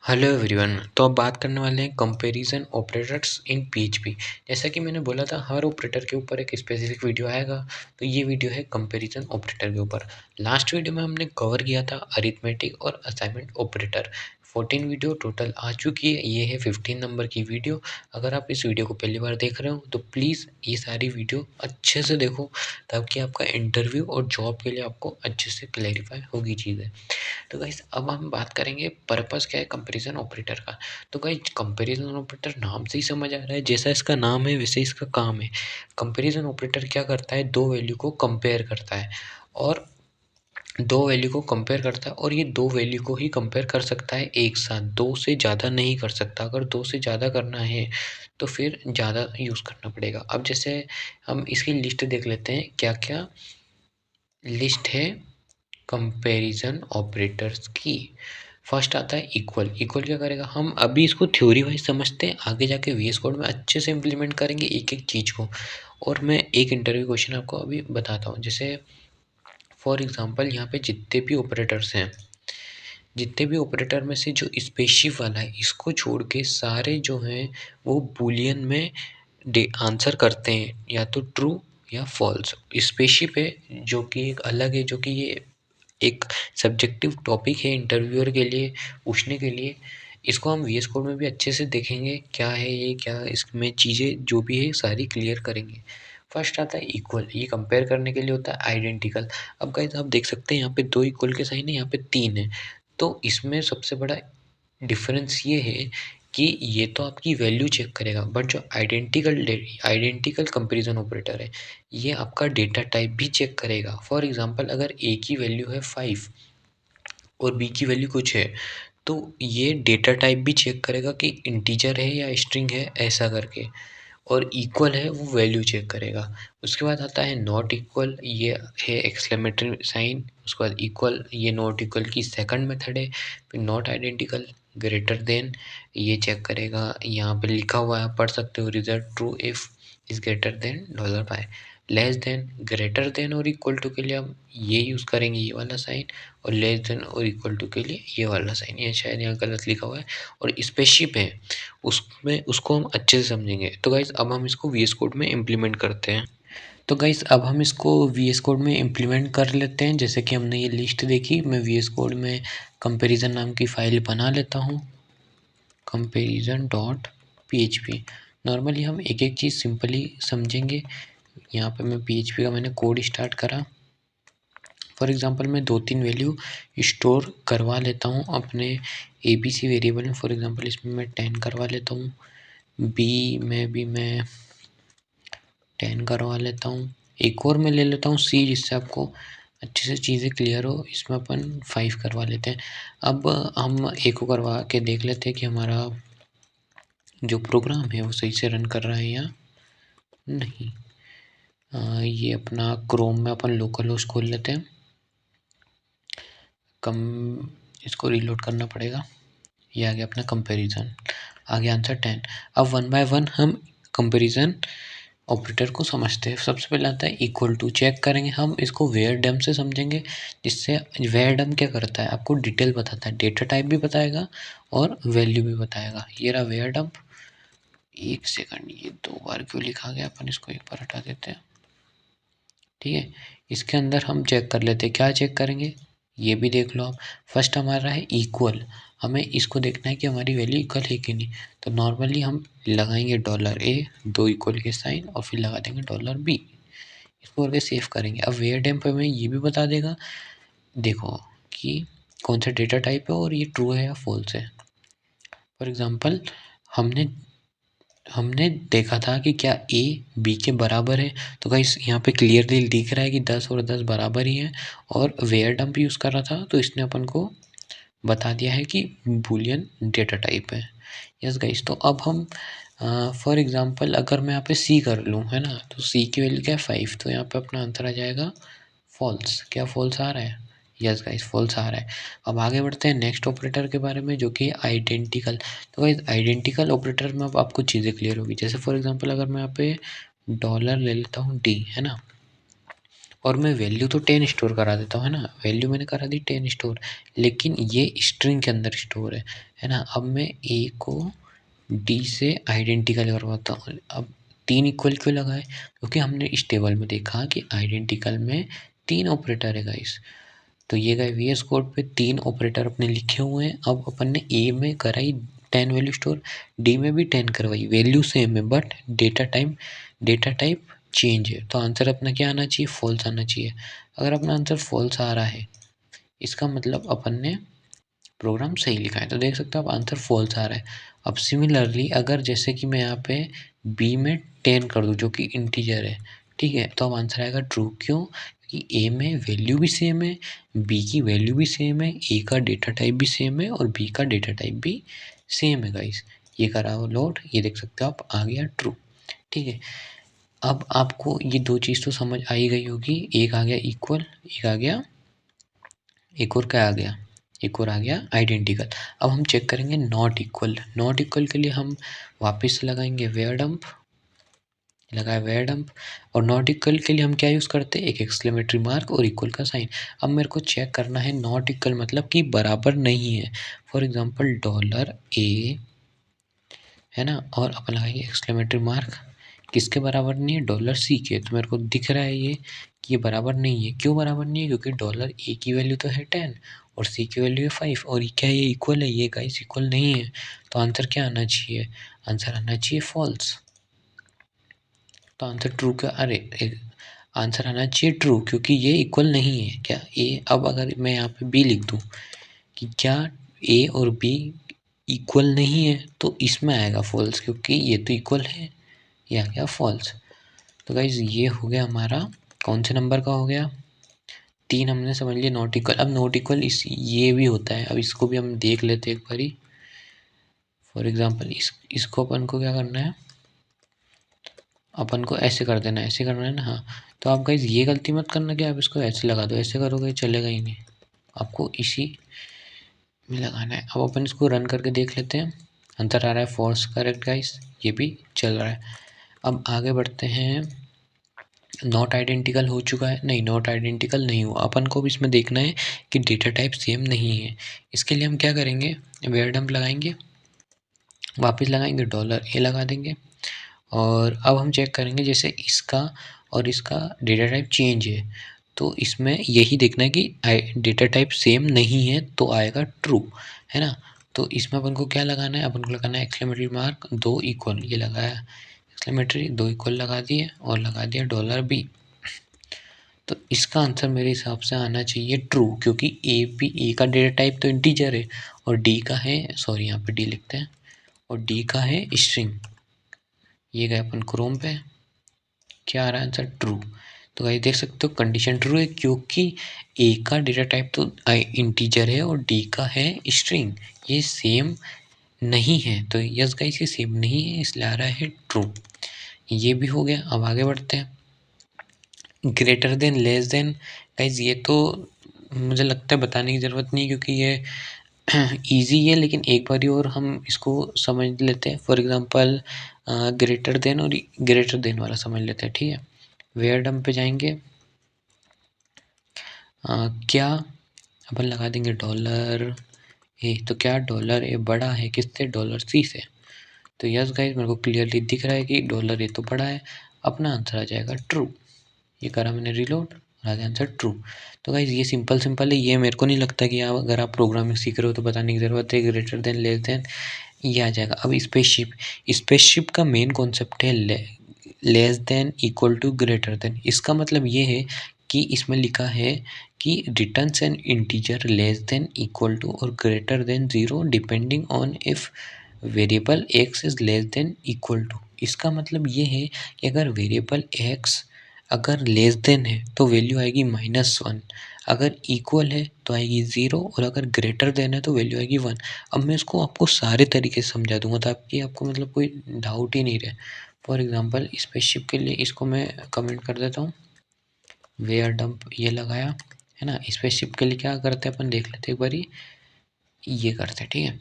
Hello everyone. तो अब बात करने वाले हैं कंपैरिजन ऑपरेटर्स इन पीएचपी। जैसा कि मैंने बोला था हर ऑपरेटर के ऊपर एक स्पेसिफिक वीडियो आएगा, तो ये वीडियो है कंपैरिजन ऑपरेटर के ऊपर। लास्ट वीडियो में हमने कवर किया था अरिथमेटिक और असाइनमेंट ऑपरेटर। 14 वीडियो टोटल आ चुकी है, ये है 15 नंबर की वीडियो। अगर आप इस वीडियो को पहली बार देख रहे हो तो प्लीज़ ये सारी वीडियो अच्छे से देखो, ताकि आपका इंटरव्यू और जॉब के लिए आपको अच्छे से क्लैरिफाई होगी चीज़ें। तो गाइस अब हम बात करेंगे पर्पस क्या है कंपैरिजन ऑपरेटर का। तो गाइस कंपैरिजन ऑपरेटर नाम से ही समझ आ रहा है, जैसा इसका नाम है वैसे इसका काम है। कंपैरिजन ऑपरेटर क्या करता है, दो वैल्यू को कंपेयर करता है और ये दो वैल्यू को ही कंपेयर कर सकता है एक साथ, दो से ज़्यादा नहीं कर सकता। अगर दो से ज़्यादा करना है तो फिर ज़्यादा यूज़ करना पड़ेगा। अब जैसे हम इसकी लिस्ट देख लेते हैं, क्या क्या लिस्ट है कंपैरिजन ऑपरेटर्स की। फर्स्ट आता है इक्वल। इक्वल क्या करेगा, हम अभी इसको थ्योरी वाइज समझते हैं, आगे जाके वीएस कोड में अच्छे से इम्प्लीमेंट करेंगे एक एक चीज़ को। और मैं एक इंटरव्यू क्वेश्चन आपको अभी बताता हूँ। जैसे फॉर एग्जांपल यहाँ पे जितने भी ऑपरेटर में से जो स्पेसिफिक वाला है, इसको छोड़ के सारे जो हैं वो बूलियन में आंसर करते हैं, या तो ट्रू या फॉल्स। स्पेसिफिक है जो कि एक अलग है, जो कि ये एक सब्जेक्टिव टॉपिक है इंटरव्यूअर के लिए पूछने के लिए। इसको हम वीएस कोड में भी अच्छे से देखेंगे, क्या है ये, क्या इसमें चीज़ें जो भी है सारी क्लियर करेंगे। फर्स्ट आता है इक्वल, ये कंपेयर करने के लिए होता है आइडेंटिकल। अब गाइस आप देख सकते हैं यहाँ पे दो इक्वल के साइन है, यहाँ पे तीन है। तो इसमें सबसे बड़ा डिफरेंस ये है कि ये तो आपकी वैल्यू चेक करेगा, बट जो आइडेंटिकल कंपैरिजन ऑपरेटर है ये आपका डेटा टाइप भी चेक करेगा। फॉर एग्जांपल अगर ए की वैल्यू है 5 और बी की वैल्यू कुछ है, तो ये डेटा टाइप भी चेक करेगा कि इंटीजर है या स्ट्रिंग है, ऐसा करके। और इक्वल है वो वैल्यू चेक करेगा। उसके बाद आता है नॉट इक्वल, ये है एक्सक्लेमेटरी साइन। उसके बाद इक्वल, ये नॉट इक्वल की सेकंड मेथड है। फिर नॉट आइडेंटिकल, ग्रेटर देन, ये चेक करेगा। यहाँ पे लिखा हुआ है, पढ़ सकते हो, result true if is greater than $, less than, greater than और इक्वल टू के लिए हम ये यूज़ करेंगे, ये वाला साइन। और लेस देन और इक्वल टू के लिए ये वाला साइन। ये शायद यहाँ गलत लिखा हुआ है। और स्पेसिफिक है उसमें, उसको हम अच्छे से समझेंगे। तो गाइज़ अब हम इसको वीएस कोड में इम्प्लीमेंट करते हैं। तो गाइज़ अब हम इसको वीएस कोड में इम्प्लीमेंट कर लेते हैं। जैसे कि हमने ये लिस्ट देखी, मैं वीएस कोड में कंपैरिजन नाम की फ़ाइल बना लेता हूँ, comparison.php। नॉर्मली हम एक एक चीज़ सिंपली समझेंगे। यहाँ पे मैं PHP का मैंने कोड स्टार्ट करा। फॉर एग्ज़ाम्पल मैं 2-3 वैल्यू स्टोर करवा लेता हूँ अपने ABC वेरिएबल में। फॉर एग्ज़ाम्पल इसमें मैं 10 करवा लेता हूँ, बी में भी मैं 10 करवा लेता हूँ। एक और मैं ले लेता हूँ C, जिससे आपको अच्छे से चीज़ें क्लियर हो। इसमें अपन 5 करवा लेते हैं। अब हम एक को करवा के देख लेते हैं कि हमारा जो प्रोग्राम है वो सही से रन कर रहा है या नहीं। ये अपना क्रोम में अपन लोकल होस्ट खोल लेते हैं। इसको रीलोड करना पड़ेगा। ये आ गया अपना कंपैरिजन, आगे आंसर 10। अब वन बाय वन हम कंपैरिजन ऑपरेटर को समझते हैं। सबसे पहले आता है इक्वल टू। चेक करेंगे हम इसको वेयर डम से समझेंगे, जिससे वेयर डम क्या करता है, आपको डिटेल बताता है, डेटा टाइप भी बताएगा और वैल्यू भी बताएगा। ये रहा वेयर डम। एक सेकंड, ये 2 बार क्यों लिखा गया, अपन इसको एक बार हटा देते हैं। ठीक है, इसके अंदर हम चेक कर लेते हैं। क्या चेक करेंगे ये भी देख लो आप। फर्स्ट हमारा है इक्वल, हमें इसको देखना है कि हमारी वैल्यू इक्वल है कि नहीं। तो नॉर्मली हम लगाएंगे $A, 2 इक्वल के साइन, और फिर लगा देंगे $B। इसको करके सेव करेंगे। अब वेयर डैम पे हमें ये भी बता देगा, देखो कि कौन सा डेटा टाइप है और ये ट्रू है या फॉल्स है। फॉर एग्जांपल हमने हमने देखा था कि क्या ए बी के बराबर है। तो गाइस यहाँ पे क्लियरली दिख रहा है कि 10 और 10 बराबर ही है, और वेयर डम्प यूज़ कर रहा था तो इसने अपन को बता दिया है कि बूलियन डेटा टाइप है। यस गाइस, तो अब हम फॉर एग्जांपल अगर मैं यहाँ पे सी कर लूँ, है ना, तो सी की वैल्यू क्या है 5, तो यहाँ पे अपना आंसर आ जाएगा फॉल्स। क्या फॉल्स आ रहा है? यस गाइस, फॉल्स आ रहा है। अब आगे बढ़ते हैं नेक्स्ट ऑपरेटर के बारे में, जो कि आइडेंटिकल। तो गाइस आइडेंटिकल ऑपरेटर में अब आपको चीज़ें क्लियर होगी। जैसे फॉर एग्जांपल अगर मैं यहाँ पे डॉलर ले लेता हूँ D, है ना, और मैं वैल्यू तो 10 स्टोर करा देता हूँ, है ना, वैल्यू मैंने करा दी 10 स्टोर, लेकिन ये स्ट्रिंग के अंदर स्टोर है ना। अब मैं ए को डी से आइडेंटिकल करवाता हूँ। अब 3 इक्वल क्यों लगाए, क्योंकि हमने इस टेबल में देखा कि आइडेंटिकल में 3 ऑपरेटर है गाइस। तो ये गए वी एस कोड पे 3 ऑपरेटर अपने लिखे हुए हैं। अब अपन ने ए में कराई 10 वैल्यू स्टोर, डी में भी 10 करवाई, वैल्यू सेम है बट डेटा टाइप चेंज है। तो आंसर अपना क्या आना चाहिए, फॉल्स आना चाहिए। अगर अपना आंसर फॉल्स आ रहा है, इसका मतलब अपन ने प्रोग्राम सही लिखा है। तो देख सकते हो आप आंसर फॉल्स आ रहा है। अब सिमिलरली अगर जैसे कि मैं यहाँ पे बी में 10 कर दूँ जो कि इंटीजर है, ठीक है, तो अब आंसर आएगा ट्रू। क्यों, क्योंकि ए में वैल्यू भी सेम है, बी की वैल्यू भी सेम है, ए का डेटा टाइप भी सेम है और बी का डेटा टाइप भी सेम है गाइस। ये करा हो लोड, ये देख सकते हो आप, आ गया ट्रू। ठीक है, अब आपको ये दो चीज़ तो समझ आ ही गई होगी, एक आ गया इक्वल, एक आ गया, एक और क्या आ गया, एक और आ गया आइडेंटिकल। अब हम चेक करेंगे नॉट इक्वल। नॉट इक्वल के लिए हम वापस से लगाएंगे वेयर डंप, लगाया वेयर डंप। और नॉट इक्वल के लिए हम क्या यूज़ करते हैं, एक एक्सक्लेमेटरी मार्क और इक्वल का साइन। अब मेरे को चेक करना है नॉट इक्वल मतलब कि बराबर नहीं है। फॉर एग्जांपल $A है ना, और अपन लगाएंगे एक्सक्लेमेटरी मार्क, किसके बराबर नहीं है, $C के। तो मेरे को दिख रहा है ये कि ये बराबर नहीं है। क्यों बराबर नहीं है, क्योंकि $A की वैल्यू तो है 10 और C की वैल्यू है 5, और क्या ये इक्वल है, ये गाइस इक्वल नहीं है। तो आंसर क्या आना चाहिए, आंसर आना चाहिए फॉल्स। तो आंसर ट्रू का, अरे आंसर आना चाहिए ट्रू, क्योंकि ये इक्वल नहीं है क्या ए। अब अगर मैं यहाँ पे बी लिख दूँ कि क्या ए और बी इक्वल नहीं है, तो इसमें आएगा फॉल्स, क्योंकि ये तो इक्वल है, ये आ गया फॉल्स। तो गाइज ये हो गया हमारा, कौन से नंबर का हो गया, 3 हमने समझ लिया नॉट इक्वल। अब नॉट इक्वल इस ये भी होता है, अब इसको भी हम देख लेते हैं एक बारी। फॉर एग्जांपल इसको अपन को क्या करना है, अपन को ऐसे कर देना है, ऐसे करना है ना, हाँ। तो आप गाइज ये गलती मत करना कि आप इसको ऐसे लगा दो, ऐसे करोगे चलेगा ही नहीं, आपको इसी में लगाना है। अब अपन इसको रन करके देख लेते हैं, आंसर आ रहा है फॉल्स, करेक्ट गाइस, ये भी चल रहा है। अब आगे बढ़ते हैं, नॉट आइडेंटिकल हो चुका है, नहीं नॉट आइडेंटिकल नहीं हुआ। अपन को भी इसमें देखना है कि डेटा टाइप सेम नहीं है। इसके लिए हम क्या करेंगे, वेयर डंप लगाएंगे, वापस लगाएंगे $A लगा देंगे, और अब हम चेक करेंगे जैसे इसका और इसका डेटा टाइप चेंज है, तो इसमें यही देखना है कि डेटा टाइप सेम नहीं है, तो आएगा ट्रू, है ना। तो इसमें अपन को क्या लगाना है, अपन को लगाना है एक्सक्लेमेटरी मार्क 2 इक्वल, ये लगाया एक्सक्लेमेटरी 2 इक्वल लगा दिए और लगा दिया $B। तो इसका आंसर मेरे हिसाब से आना चाहिए ट्रू, क्योंकि ए का डेटा टाइप तो इंटीजर है और डी का है, सॉरी यहाँ पे डी लिखते हैं, और डी का है स्ट्रिंग। ये गए अपन क्रोम पे, क्या आ रहा है आंसर ट्रू। तो भाई देख सकते हो कंडीशन ट्रू है, क्योंकि ए का डेटा टाइप तो इंटीजर है और डी का है स्ट्रिंग, ये सेम नहीं है। तो यस गाइस ये सेम नहीं है, इसलिए आ रहा है ट्रू। ये भी हो गया। अब आगे बढ़ते हैं, greater than less than. Guys ये तो मुझे लगता है बताने की ज़रूरत नहीं, क्योंकि ये ईजी है, लेकिन एक बारी और हम इसको समझ लेते हैं। फॉर एग्जांपल ग्रेटर देन और ग्रेटर देन वाला समझ लेते हैं, ठीक है। वेयर डम पे जाएंगे, क्या अपन लगा देंगे $A। तो क्या $A बड़ा है किससे, $C से। तो यस गाइस मेरे को क्लियरली दिख रहा है कि $A तो बड़ा है, अपना आंसर आ जाएगा ट्रू। ये करा मैंने रिलोड, आ गया आंसर ट्रू। तो गाइज ये सिंपल है, ये मेरे को नहीं लगता कि आप अगर आप प्रोग्रामिंग सीख रहे हो तो बताने की ज़रूरत है। ग्रेटर देन लेस देन ये आ जाएगा। अब स्पेसशिप का मेन कॉन्सेप्ट है less than equal to greater than. इसका मतलब ये है कि इसमें लिखा है कि returns an integer less than equal to और greater than 0 depending on if variable x is less than equal to. इसका मतलब ये है कि अगर वेरिएबल x अगर लेस देन है तो वैल्यू आएगी -1, अगर इक्वल है तो आएगी 0, और अगर ग्रेटर देन है तो वैल्यू आएगी 1। अब मैं इसको आपको सारे तरीके से समझा दूंगा ताकि आपको मतलब कोई डाउट ही नहीं रहे। फॉर एग्जांपल स्पेसशिप के लिए इसको मैं कमेंट कर देता हूँ, वेयर डंप ये लगाया, है ना। स्पेसशिप के लिए क्या करते हैं अपन देख लेते एक बारी, ये करते हैं, ठीक है।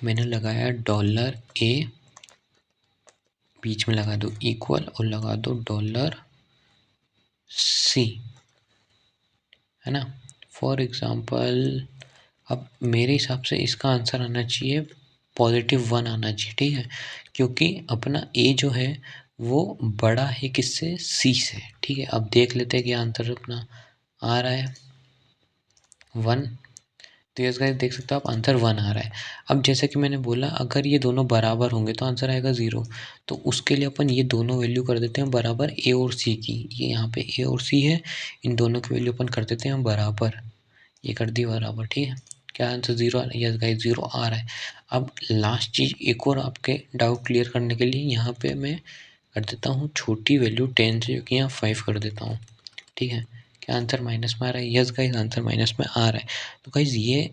मैंने लगाया $A, बीच में लगा दो इक्वल और लगा दो सी, है ना। फॉर एग्जाम्पल अब मेरे हिसाब से इसका आंसर आना चाहिए +1 आना चाहिए, ठीक है, क्योंकि अपना ए जो है वो बड़ा है किससे, सी से, ठीक है। अब देख लेते हैं कि आंसर अपना आ रहा है 1। तो यस गाइस, देख सकते हो आप आंसर 1 आ रहा है। अब जैसा कि मैंने बोला, अगर ये दोनों बराबर होंगे तो आंसर आएगा 0। तो उसके लिए अपन ये दोनों वैल्यू कर देते हैं बराबर ए और सी की। ये यहाँ पे ए और सी है, इन दोनों की वैल्यू अपन कर देते हैं बराबर, ये कर दी बराबर, ठीक है। क्या आंसर 0 आ रहा है? यस गाइस, 0 आ रहा है। अब लास्ट चीज़ एक और आपके डाउट क्लियर करने के लिए यहाँ पे मैं कर देता हूँ छोटी वैल्यू 10 से, जो कि यहाँ 5 कर देता हूँ, ठीक है। क्या आंसर माइनस में आ रहा है? यस गाइस, आंसर माइनस में आ रहा है। तो गाइस ये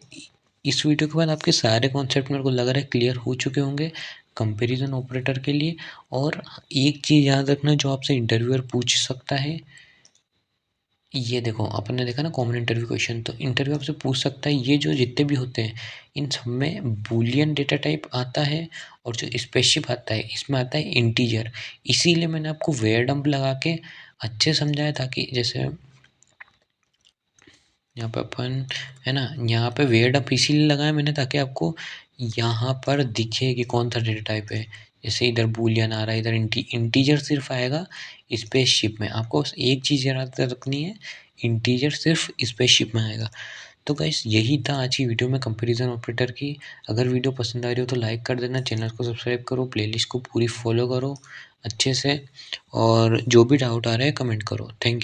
इस वीडियो के बाद आपके सारे कॉन्सेप्ट मेरे को लग रहा है क्लियर हो चुके होंगे कंपैरिजन ऑपरेटर के लिए। और एक चीज़ याद रखना जो आपसे इंटरव्यूअर पूछ सकता है, ये देखो अपन ने देखा ना कॉमन इंटरव्यू क्वेश्चन, तो इंटरव्यू आपसे पूछ सकता है ये जो जितने भी होते हैं इन सब में बूलियन डेटा टाइप आता है, और जो स्पेसिफिक आता है इसमें आता है इंटीजर। इसीलिए मैंने आपको वेयर डंप लगा के अच्छे समझाया, ताकि जैसे यहाँ पे अपन, है ना, यहाँ पे वेयर डंप इसीलिए लगाया मैंने ताकि आपको यहाँ पर दिखे कि कौन सा डेटा टाइप है। जैसे इधर बूलियन आ रहा है, इधर इंटीजर सिर्फ आएगा स्पेसशिप में। आपको बस एक चीज़ याद रखनी है, इंटीजर सिर्फ स्पेसशिप में आएगा। तो गाइस यही था आज की वीडियो में कंपैरिजन ऑपरेटर की। अगर वीडियो पसंद आ रही हो तो लाइक कर देना, चैनल को सब्सक्राइब करो, प्लेलिस्ट को पूरी फॉलो करो अच्छे से, और जो भी डाउट आ रहा है कमेंट करो। Thank you.